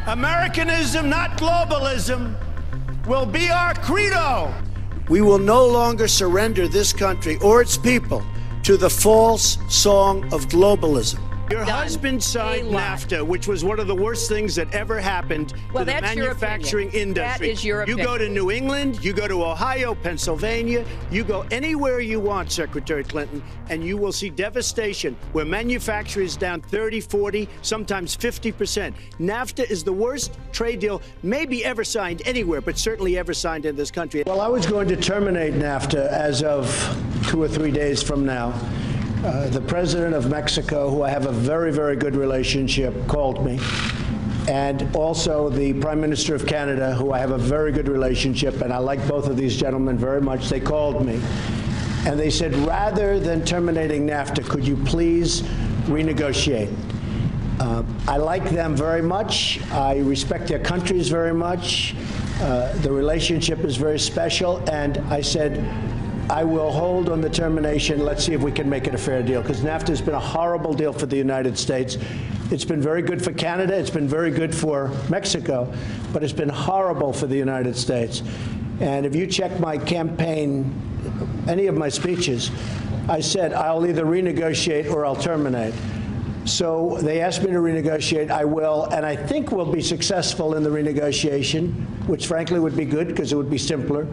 Americanism, not globalism, will be our credo. We will no longer surrender this country or its people to the false song of globalism. Your husband signed NAFTA, which was one of the worst things that ever happened to the manufacturing industry. That is your opinion. You go to New England, you go to Ohio, Pennsylvania, you go anywhere you want, Secretary Clinton, and you will see devastation where manufacturing is down 30, 40, sometimes 50%. NAFTA is the worst trade deal maybe ever signed anywhere, but certainly ever signed in this country. Well, I was going to terminate NAFTA as of 2 or 3 days from now. The president of Mexico, who I have a very, very good relationship, called me. And also the Prime Minister of Canada, who I have a very good relationship, and I like both of these gentlemen very much, they called me. And they said, rather than terminating NAFTA, could you please renegotiate? I like them very much. I respect their countries very much. The relationship is very special. And I said, I will hold on the termination. Let's see if we can make it a fair deal, because NAFTA has been a horrible deal for the United States. It's been very good for Canada. It's been very good for Mexico, but it's been horrible for the United States. And if you check my campaign, any of my speeches, I said I'll either renegotiate or I'll terminate. So they asked me to renegotiate. I will, and I think we'll be successful in the renegotiation, which frankly would be good because it would be simpler.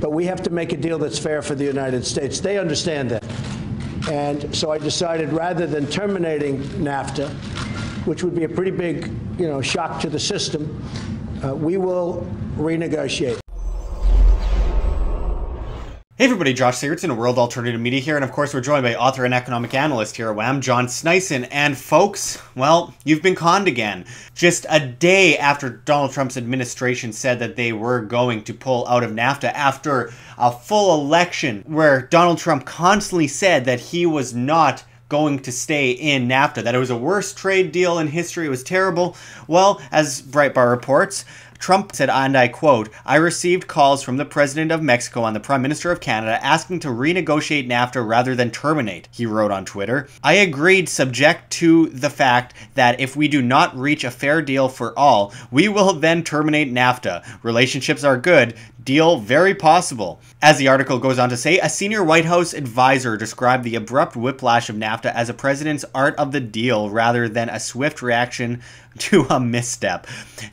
But we have to make a deal that's fair for the United States. They understand that. And so I decided, rather than terminating NAFTA, which would be a pretty big, shock to the system, we will renegotiate. Hey everybody, Josh Sigurdson of World Alternative Media here, and of course we're joined by author and economic analyst here at WAM, John Sneisen. And folks, well, you've been conned again. Just a day after Donald Trump's administration said that they were going to pull out of NAFTA after a full election where Donald Trump constantly said that he was not going to stay in NAFTA, that it was the worst trade deal in history, it was terrible. Well, as Breitbart reports, Trump said, and I quote, "I received calls from the President of Mexico and the Prime Minister of Canada asking to renegotiate NAFTA rather than terminate," he wrote on Twitter. "I agreed subject to the fact that if we do not reach a fair deal for all, we will then terminate NAFTA. Relationships are good. Deal very possible." As the article goes on to say, a senior White House advisor described the abrupt whiplash of NAFTA as a president's art of the deal rather than a swift reaction to a misstep.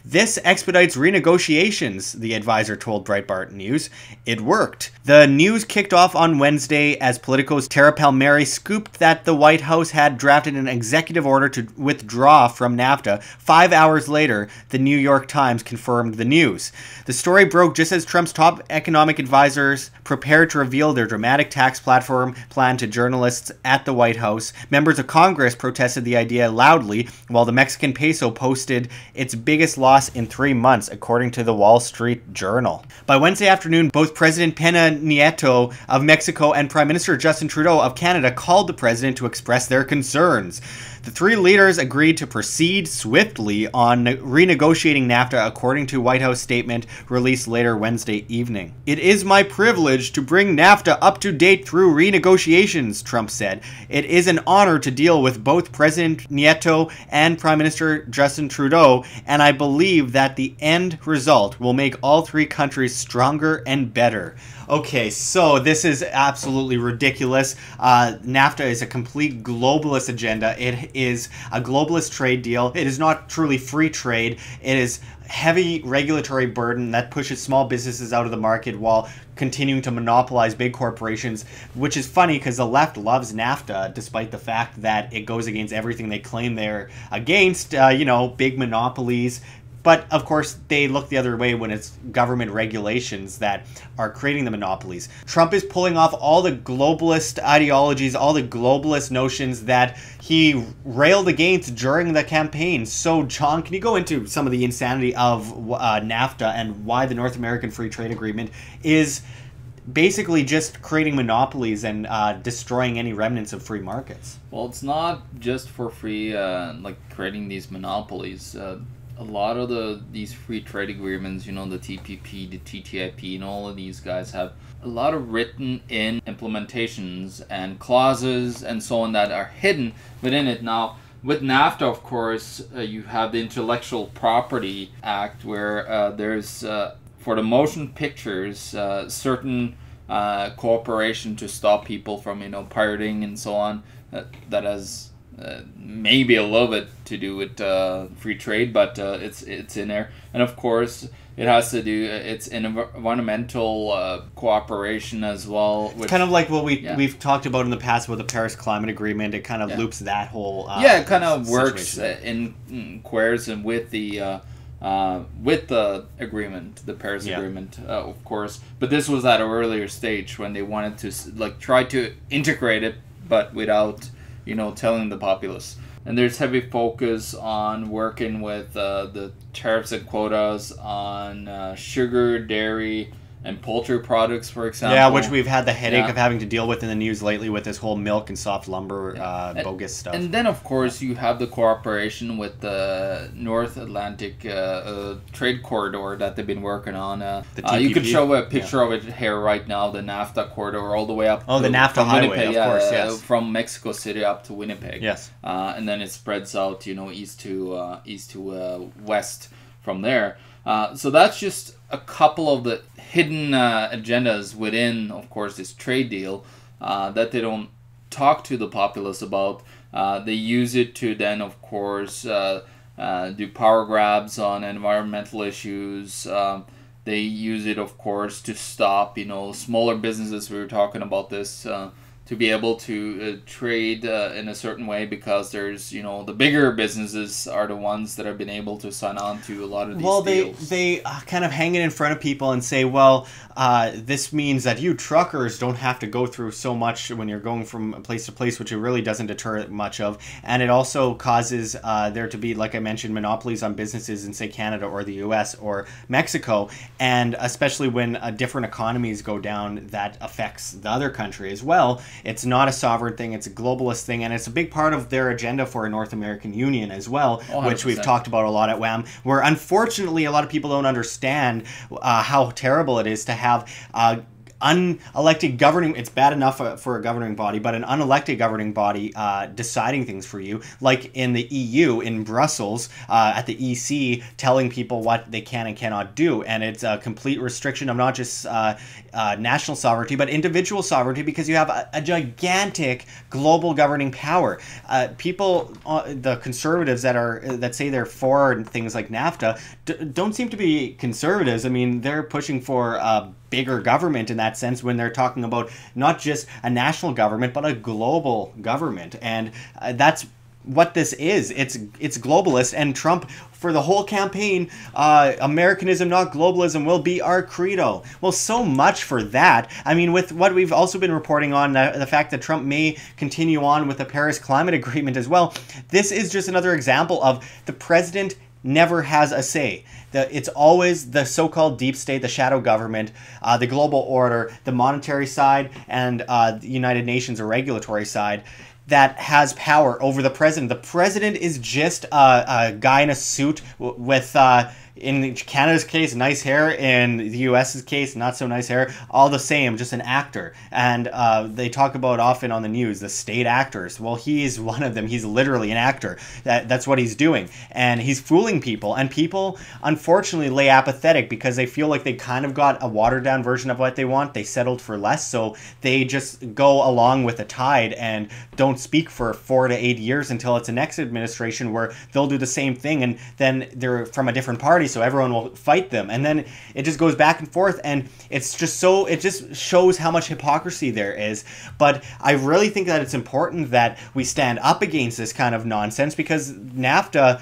"This expedites renegotiations," the advisor told Breitbart News. It worked. The news kicked off on Wednesday as Politico's Tara Palmieri scooped that the White House had drafted an executive order to withdraw from NAFTA. 5 hours later, the New York Times confirmed the news. The story broke just as Trump's top economic advisors prepared to reveal their dramatic tax platform plan to journalists at the White House. Members of Congress protested the idea loudly, while the Mexican peso posted its biggest loss in 3 months, according to the Wall Street Journal. By Wednesday afternoon, both President Peña Nieto of Mexico and Prime Minister Justin Trudeau of Canada called the president to express their concerns. The three leaders agreed to proceed swiftly on renegotiating NAFTA, according to a White House statement released later Wednesday evening. "It is my privilege to bring NAFTA up to date through renegotiations," Trump said. "It is an honor to deal with both President Nieto and Prime Minister Justin Trudeau, and I believe that the end result will make all three countries stronger and better." Okay, so this is absolutely ridiculous. NAFTA is a complete globalist agenda. It is a globalist trade deal. It is not truly free trade. It is heavy regulatory burden that pushes small businesses out of the market while continuing to monopolize big corporations, which is funny because the left loves NAFTA despite the fact that it goes against everything they claim they're against, big monopolies. But, of course, they look the other way when it's government regulations that are creating the monopolies. Trump is pulling off all the globalist ideologies, all the globalist notions that he railed against during the campaign. So, John, can you go into some of the insanity of NAFTA and why the North American Free Trade Agreement is basically just creating monopolies and destroying any remnants of free markets? Well, it's not just for free, creating these monopolies. A lot of these free trade agreements, the TPP, the TTIP, and all of these guys have a lot of written in implementations and clauses and so on that are hidden within it. Now, with NAFTA, of course, you have the Intellectual Property Act, where there's, for the motion pictures, certain cooperation to stop people from, pirating and so on. That has maybe a little bit to do with free trade, but it's in there. And of course, it has to do, it's environmental cooperation as well. Which, kind of like what we've talked about in the past with the Paris Climate Agreement. It kind of loops that whole it kind of works in squares and with the agreement, the Paris Agreement, of course. But this was at an earlier stage when they wanted to try to integrate it, but without telling the populace. And there's heavy focus on working with the tariffs and quotas on sugar, dairy, and poultry products, for example. Yeah, which we've had the headache of having to deal with in the news lately with this whole milk and soft lumber bogus stuff. And then, of course, you have the cooperation with the North Atlantic Trade Corridor that they've been working on. The TPP? You could show a picture of it here right now, the NAFTA corridor all the way up. Oh, the NAFTA highway, Winnipeg, of course, yes. From Mexico City up to Winnipeg. Yes. And then it spreads out, east to west from there. So that's just a couple of the hidden agendas within, of course, this trade deal that they don't talk to the populace about. They use it to then, of course, do power grabs on environmental issues. They use it, of course, to stop, smaller businesses. We were talking about this. To be able to trade in a certain way, because there's, the bigger businesses are the ones that have been able to sign on to a lot of these deals. They kind of hang it in front of people and say, well, this means that you truckers don't have to go through so much when you're going from place to place, which it really doesn't deter much of. And it also causes there to be, like I mentioned, monopolies on businesses in, say, Canada or the US or Mexico. And especially when different economies go down, that affects the other country as well. It's not a sovereign thing, it's a globalist thing, and it's a big part of their agenda for a North American Union as well, 100%. Which we've talked about a lot at WAM, where unfortunately a lot of people don't understand how terrible it is to have unelected governing. It's bad enough for a governing body, but an unelected governing body deciding things for you, like in the EU, in Brussels, at the EC, telling people what they can and cannot do. And it's a complete restriction of not just national sovereignty, but individual sovereignty, because you have a gigantic global governing power. People, the conservatives that say they're for things like NAFTA, don't seem to be conservatives. I mean, they're pushing for bigger government in that sense when they're talking about not just a national government but a global government, and that's what this is. It's globalist, and Trump for the whole campaign, Americanism not globalism will be our credo. Well, so much for that. I mean, with what we've also been reporting on, the fact that Trump may continue on with the Paris Climate Agreement as well, this is just another example of the president never has a say. It's always the so-called deep state, the shadow government, the global order, the monetary side, and the United Nations, or regulatory side, that has power over the president. The president is just a guy in a suit with, in Canada's case, nice hair. In the US's case, not so nice hair. All the same, just an actor. And they talk about often on the news, the state actors. Well, he's one of them. He's literally an actor. That's what he's doing. And he's fooling people. And people, unfortunately, lay apathetic because they feel like they kind of got a watered-down version of what they want. They settled for less, so they just go along with the tide and don't speak for 4 to 8 years until it's the next administration where they'll do the same thing, and then they're from a different party, so everyone will fight them, and then it just goes back and forth, and it's just so, it just shows how much hypocrisy there is. But I really think that it's important that we stand up against this kind of nonsense, because NAFTA,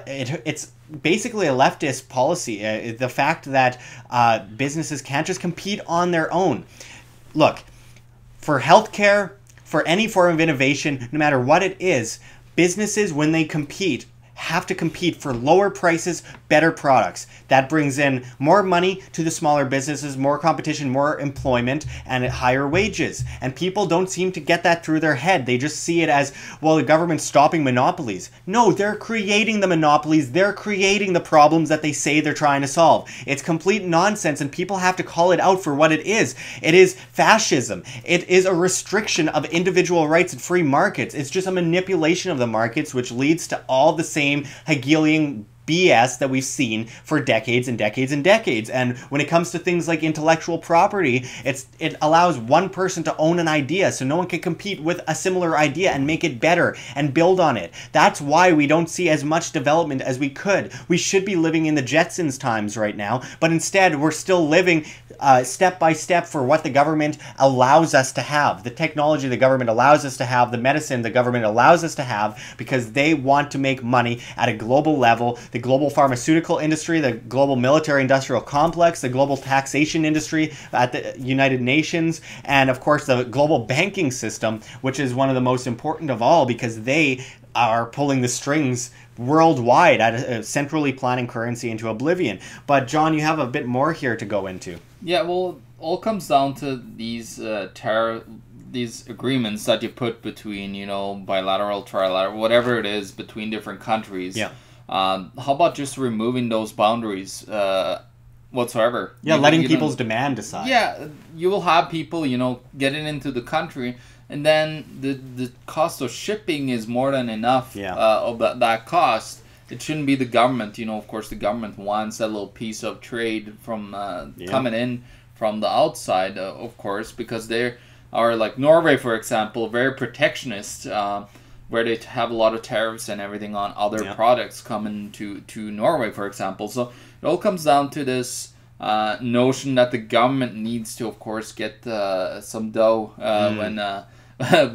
it's basically a leftist policy. The fact that businesses can't just compete on their own. Look, for healthcare, for any form of innovation, no matter what it is, businesses, when they compete, have to compete for lower prices, better products. That brings in more money to the smaller businesses, more competition, more employment, and higher wages. And people don't seem to get that through their head. They just see it as, well, the government's stopping monopolies. No, they're creating the monopolies. They're creating the problems that they say they're trying to solve. It's complete nonsense, and people have to call it out for what it is. It is fascism. It is a restriction of individual rights and free markets. It's just a manipulation of the markets, which leads to all the same Hegelian BS that we've seen for decades and decades and decades. And when it comes to things like intellectual property, it allows one person to own an idea, so no one can compete with a similar idea and make it better and build on it. That's why we don't see as much development as we could. We should be living in the Jetsons times right now, but instead we're still living step by step for what the government allows us to have. The technology the government allows us to have, the medicine the government allows us to have, because they want to make money at a global level. The global pharmaceutical industry, the global military industrial complex, the global taxation industry at the United Nations, and of course the global banking system, which is one of the most important of all, because they are pulling the strings worldwide at a centrally planning currency into oblivion. But John, you have a bit more here to go into. Yeah, well, it all comes down to these these agreements that you put between, bilateral, trilateral, whatever it is, between different countries. Yeah. How about just removing those boundaries whatsoever? Yeah, letting people's demand decide. Yeah, you will have people, getting into the country, and then the cost of shipping is more than enough of that cost. It shouldn't be the government. Of course, the government wants that little piece of trade from coming in from the outside, of course, because they are, like Norway, for example, very protectionist, where they have a lot of tariffs and everything on other products coming to Norway, for example. So it all comes down to this notion that the government needs to, of course, get some dough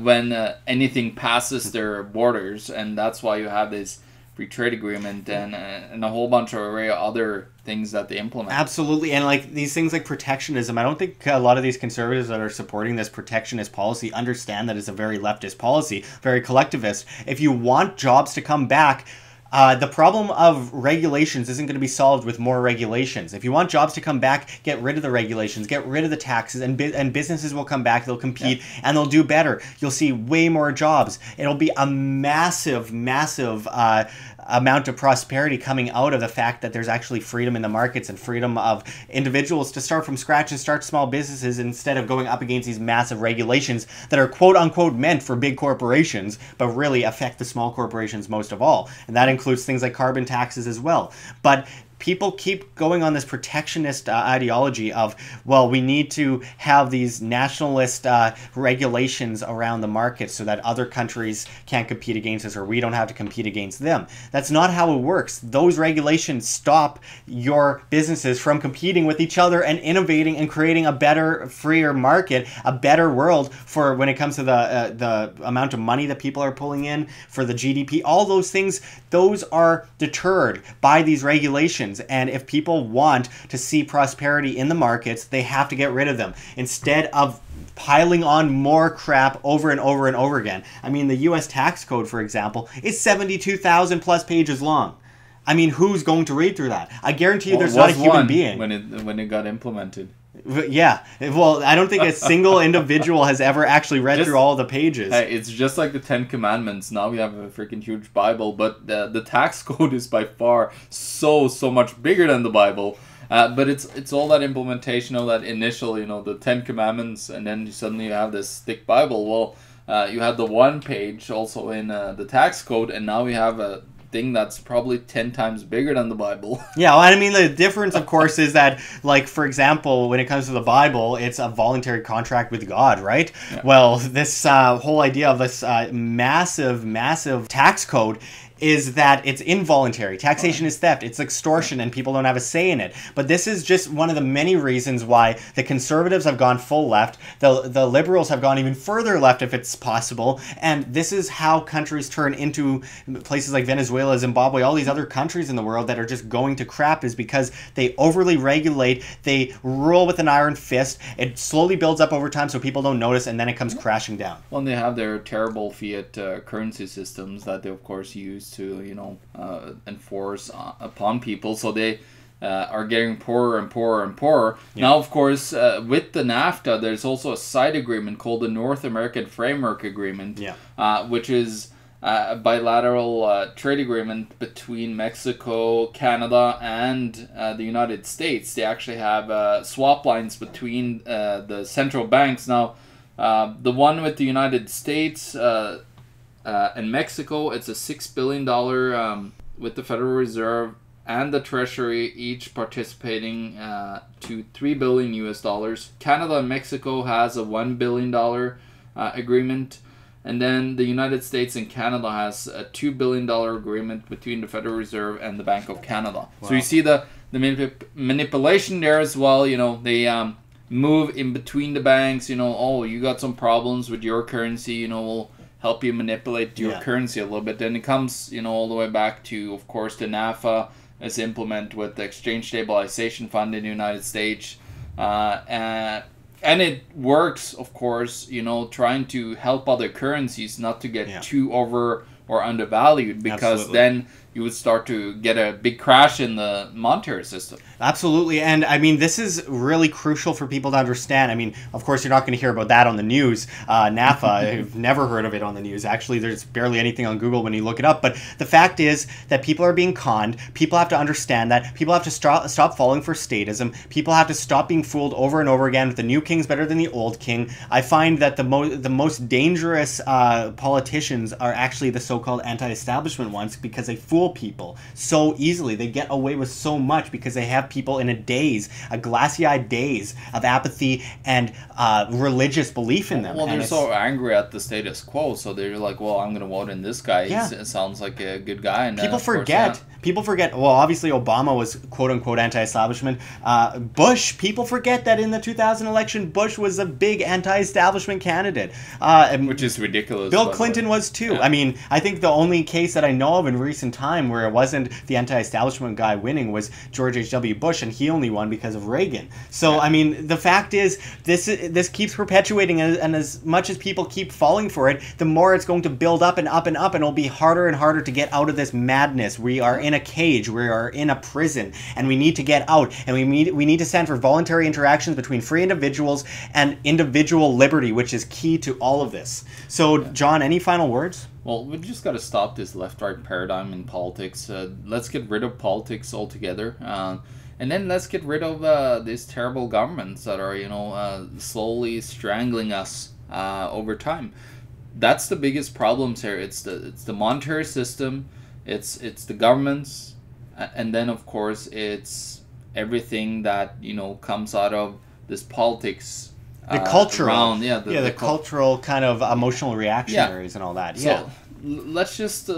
when anything passes their borders, and that's why you have this free trade agreement and a whole bunch of other things that they implement. Absolutely. And like these things like protectionism, I don't think a lot of these conservatives that are supporting this protectionist policy understand that it's a very leftist policy, very collectivist. If you want jobs to come back, the problem of regulations isn't going to be solved with more regulations. If you want jobs to come back, get rid of the regulations, get rid of the taxes, and businesses will come back, they'll compete, and they'll do better. You'll see way more jobs. It'll be a massive, massive amount of prosperity coming out of the fact that there's actually freedom in the markets and freedom of individuals to start from scratch and start small businesses instead of going up against these massive regulations that are quote-unquote meant for big corporations, but really affect the small corporations most of all. And that includes things like carbon taxes as well. But people keep going on this protectionist ideology of, well, we need to have these nationalist regulations around the market so that other countries can't compete against us or we don't have to compete against them. That's not how it works. Those regulations stop your businesses from competing with each other and innovating and creating a better, freer market, a better world for when it comes to the amount of money that people are pulling in, for the GDP. All those things, those are deterred by these regulations. And if people want to see prosperity in the markets, they have to get rid of them instead of piling on more crap over and over and over again. I mean, the U.S. tax code, for example, is 72,000 plus pages long. I mean, who's going to read through that? I guarantee you there's not a human being. When it got implemented. Yeah, well, I don't think a single individual has ever actually read through all the pages. It's just like the Ten Commandments. Now we have a freaking huge Bible, but the tax code is by far so much bigger than the Bible. But it's all that implementation of that initial, the Ten Commandments, and then suddenly you have this thick Bible. Well, you have the one page also in the tax code, and now we have a thing that's probably 10 times bigger than the Bible. Yeah, well, I mean, the difference, of course, is that, like, for example, when it comes to the Bible, it's a voluntary contract with God, right? Yeah. Well, this whole idea of this massive tax code is that it's involuntary. Taxation is theft. It's extortion, and people don't have a say in it. But this is just one of the many reasons why the conservatives have gone full left. The liberals have gone even further left, if it's possible. And this is how countries turn into places like Venezuela, Zimbabwe, all these other countries in the world that are just going to crap, is because they overly regulate. They rule with an iron fist. It slowly builds up over time so people don't notice, and then it comes crashing down. Well, and they have their terrible fiat currency systems that they, of course, use wants to, enforce upon people. So they are getting poorer and poorer and poorer. Yeah. Now, of course, with the NAFTA, there's also a side agreement called the North American Framework Agreement, which is a bilateral trade agreement between Mexico, Canada, and the United States. They actually have swap lines between the central banks. Now, the one with the United States and Mexico, it's a $6 billion with the Federal Reserve and the Treasury each participating to $3 billion US. Canada and Mexico has a $1 billion agreement. And then the United States and Canada has a $2 billion agreement between the Federal Reserve and the Bank of Canada. Wow. So you see the manipulation there as well. They move in between the banks. You got some problems with your currency. We'll help you manipulate your currency a little bit. Then it comes, all the way back to, of course, the NAFTA is implemented with the Exchange Stabilization Fund in the United States. And it works, of course, trying to help other currencies not to get too over or undervalued, because then you would start to get a big crash in the monetary system. Absolutely. And I mean, this is really crucial for people to understand. I mean, of course, you're not going to hear about that on the news. NAFTA, I've never heard of it on the news. Actually, there's barely anything on Google when you look it up. But the fact is that people are being conned. People have to understand that. People have to stop falling for statism. People have to stop being fooled over and over again with the new king's better than the old king. I find that the most dangerous politicians are actually the so-called anti-establishment ones, because they fool people so easily. They get away with so much because they have people in a glassy-eyed daze of apathy and religious belief in them. Well, they're so angry at the status quo, so they're like, well, I'm going to vote in this guy. It sounds like a good guy. And people forget. People forget, well, obviously Obama was quote-unquote anti-establishment. Bush, people forget that in the 2000 election, Bush was a big anti-establishment candidate. Which is ridiculous. Bill Clinton was too. I mean, I think the only case that I know of in recent time where it wasn't the anti-establishment guy winning was George H.W. Bush, and he only won because of Reagan. So, I mean, the fact is, this keeps perpetuating, and as much as people keep falling for it, the more it's going to build up and up and up, and it'll be harder and harder to get out of this madness. We are in a cage, we are in a prison, and we need to get out, and we need to stand for voluntary interactions between free individuals and individual liberty, which is key to all of this. So, John, any final words? Well, we just got to stop this left-right paradigm in politics. Let's get rid of politics altogether, and then let's get rid of these terrible governments that are, slowly strangling us over time. That's the biggest problems here. It's the monetary system. It's the governments, and then of course it's everything that comes out of this politics. The cultural, the cultural kind of emotional reactionaries and all that. So let's just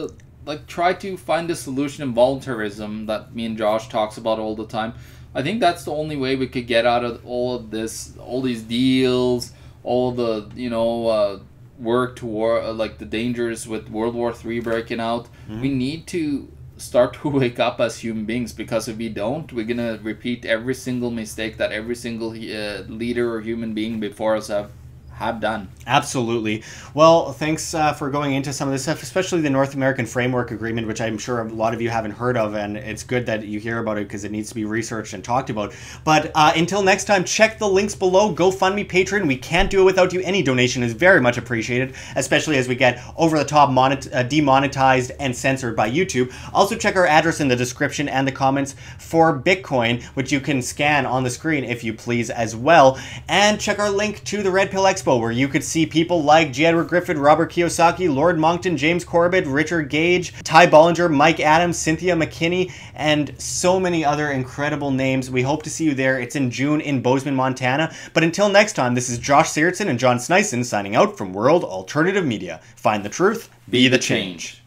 try to find a solution in voluntarism that me and Josh talks about all the time. I think that's the only way we could get out of all of this, all these deals, all the work toward the dangers with World War III breaking out. We need to start to wake up as human beings, because if we don't, we're gonna repeat every single mistake that every single leader or human being before us have done. Absolutely. Well, thanks for going into some of this stuff, especially the North American Framework Agreement, which I'm sure a lot of you haven't heard of, and it's good that you hear about it because it needs to be researched and talked about. But until next time, check the links below. GoFundMe, Patreon. We can't do it without you. Any donation is very much appreciated, especially as we get over the top demonetized and censored by YouTube. Also, check our address in the description and the comments for Bitcoin, which you can scan on the screen if you please as well. And check our link to the Red Pill Expo, where you could see people like J. Edward Griffith, Robert Kiyosaki, Lord Monckton, James Corbett, Richard Gage, Ty Bollinger, Mike Adams, Cynthia McKinney, and so many other incredible names. We hope to see you there. It's in June in Bozeman, Montana. But until next time, this is Josh Sigurdson and John Sneisen signing out from World Alternative Media. Find the truth, be the change.